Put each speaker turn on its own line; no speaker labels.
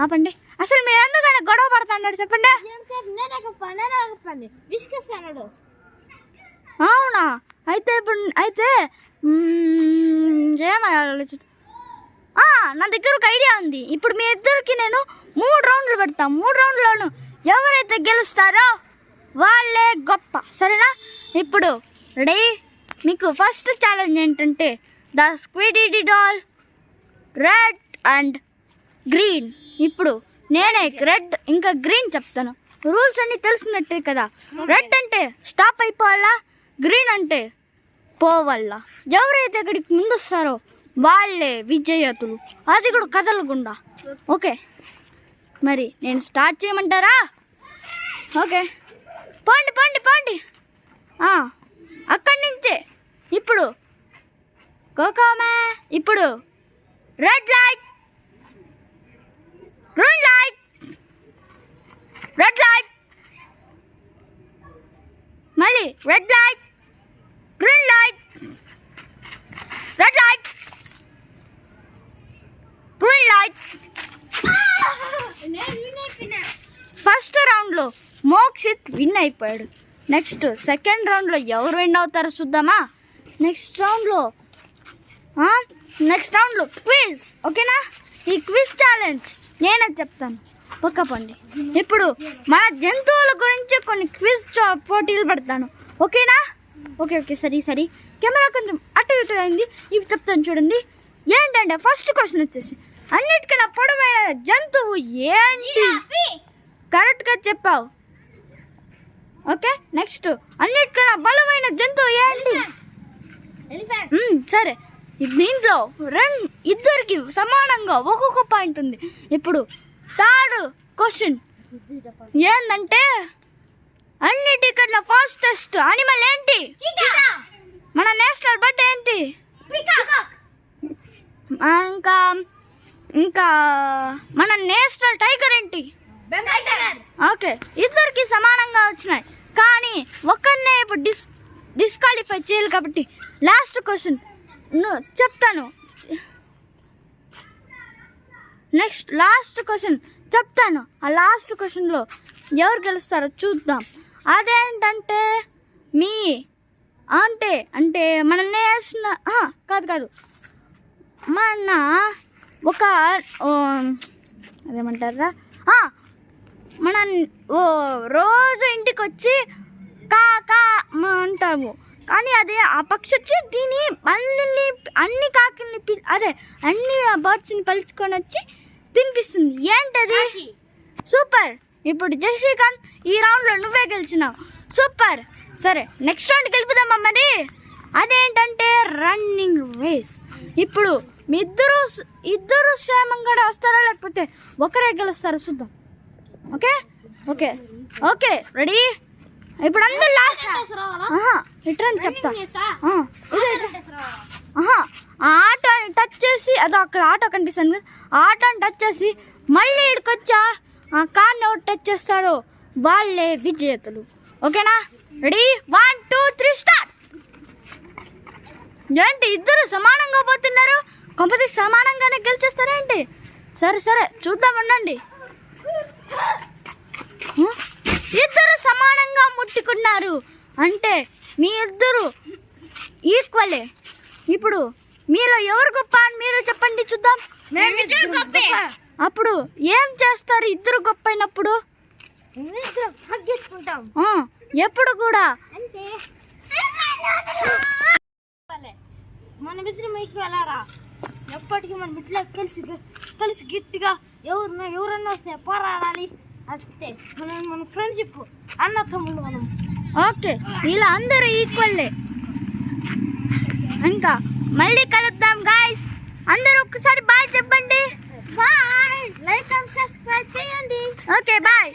ఆపండి. అసలు మీరు ఎందుకని గొడవ పడుతున్నాడు చెప్పండి. అవునా? అయితే ఇప్పుడు ఏమయ్యాలి? నా దగ్గర ఒక ఐడియా ఉంది. ఇప్పుడు మీ ఇద్దరికి నేను 3 రౌండ్లు పెడతాను. 3 రౌండ్లోనూ ఎవరైతే గెలుస్తారో వాళ్ళే గొప్ప, సరేనా? ఇప్పుడు రెడీ? మీకు ఫస్ట్ ఛాలెంజ్ ఏంటంటే the squid doll red and green. ఇప్పుడు నేనే రెడ్ ఇంకా గ్రీన్ చెప్తాను. రూల్స్ అన్నీ తెలిసినట్టే కదా. రెడ్ అంటే స్టాప్ అయిపోవాలా, గ్రీన్ అంటే పోవాలా. ఎవరైతే అక్కడికి ముందు వస్తారో వాళ్ళే విజేతలు, అది కూడా కదలకుండా. ఓకే, మరి నేను స్టార్ట్ చేయమంటారా? ఓకే, పోండి పోండి పోండి. అక్కడి నుంచే ఇప్పుడు కోకోమా. ఇప్పుడు red light, green light, red light, మళ్ళీ red light, green light, red light, green light. First రౌండ్లో మోక్షిత్ విన్ అయిపోయాడు. నెక్స్ట్ సెకండ్ రౌండ్లో ఎవరు విన్ అవుతారో చూద్దామా? నెక్స్ట్ రౌండ్లో క్విజ్. ఓకేనా? ఈ క్విజ్ ఛాలెంజ్ నేనే చెప్తాను, పక్కపోండి. ఇప్పుడు మన జంతువుల గురించి కొన్ని క్విజ్ పోటీలు పెడతాను. ఓకేనా? ఓకే సరే. కెమెరా కొంచెం అటు ఇటు అయింది. ఇప్పుడు చెప్తాను చూడండి. ఏంటంటే ఫస్ట్ క్వశ్చన్ వచ్చేసి, అన్నిటికన్నా పొడవైన జంతువు ఏంటి? కరెక్ట్గా చెప్పావు. ఓకే, నెక్స్ట్ అన్నిటికన్నా బలమైన జంతువు ఏంటి? సరే, దీంట్లో ఇద్దరికి సమానంగా ఒక్కొక్క పాయింట్ ఉంది. ఇప్పుడు థర్డ్ క్వశ్చన్ ఏంటంటే అన్నిటికన్నా ఫాస్టెస్ట్ అనిమల్ ఏంటి? మన నేషనల్ బర్డ్ ఏంటి? ఇంకా మన నేషనల్ టైగర్ ఏంటి? ఓకే, ఇద్దరికి సమానంగా వచ్చినాయి, కానీ ఒక్కరినే ఇప్పుడు డిస్క్వాలిఫై చేయాలి. కాబట్టి లాస్ట్ క్వశ్చన్ చెప్తాను. లాస్ట్ క్వశ్చన్ చెప్తాను. ఆ లాస్ట్ క్వశ్చన్లో ఎవరు గెలుస్తారో చూద్దాం. అదేంటంటే అంటే మన నేషనల్ కాదు మన ఒక అదేమంటారా మన రోజు ఇంటికి వచ్చి కాకా అంటాము, కానీ అదే ఆ పక్షి వచ్చి దీని అన్ని కాకిల్ని అన్ని బర్డ్స్ని పలుచుకొని వచ్చి తినిపిస్తుంది. ఏంటది? సూపర్. ఇప్పుడు జయశ్రీకాంత్, ఈ రౌండ్లో నువ్వే గెలిచినావు. సూపర్. సరే, నెక్స్ట్ రౌండ్ గెలుపుదామా మరి? అదేంటంటే రన్నింగ్ రేస్. ఇప్పుడు మీ ఇద్దరు క్షేమంగా వస్తారా లేకపోతే ఒకరే గెలుస్తారో చూద్దాం. Okay ready? ఇప్పుడు అందరూ రిటర్న్ చెప్తా. ఆటోని టచ్ చేసి, అదో అక్కడ ఆటో కనిపిస్తుంది, ఆటోని టచ్ చేసి మళ్ళీ ఇక్కడికి వచ్చా ఆ కార్ని ఎవరు టచ్ చేస్తారో వాళ్ళే విజేతలు. ఓకేనా? రెడీ? 1 2 3 స్టార్ట్. ఏంటి ఇద్దరు సమానంగా పోతున్నారు? కొంపది సమానంగానే గెలిచేస్తారేంటి? సరే చూద్దాం, ఉండండి. ఇద్దరు సమానంగా ముట్టుకున్నారు అంటే మీ ఇద్దరు ఈక్వలే. ఇప్పుడు మీలో ఎవరు గొప్ప అని మీరు చెప్పండి చూద్దాం. అప్పుడు ఏం చేస్తారు ఇద్దరు గొప్ప అయినప్పుడు? ఎప్పుడు కూడా
మనమిద్దరం వెళ్ళారా? ఎప్పటికీ మనం ఇట్లా కలిసి గట్టిగా ఎవరన్నా వస్తే పోరాడాలి. అంతే మన ఫ్రెండ్షిప్, అన్న తమ్ముడు మనం.
ఓకే, ఇలా అందరూ ఈక్వల్లే. ఇంకా మళ్ళీ కలుద్దాం గాయ్స్. అందరూ ఒక్కసారి బాయ్ చెప్పండి.
బాయ్. లైక్ అండ్ సబ్స్క్రైబ్ చేయండి.
Okay bye.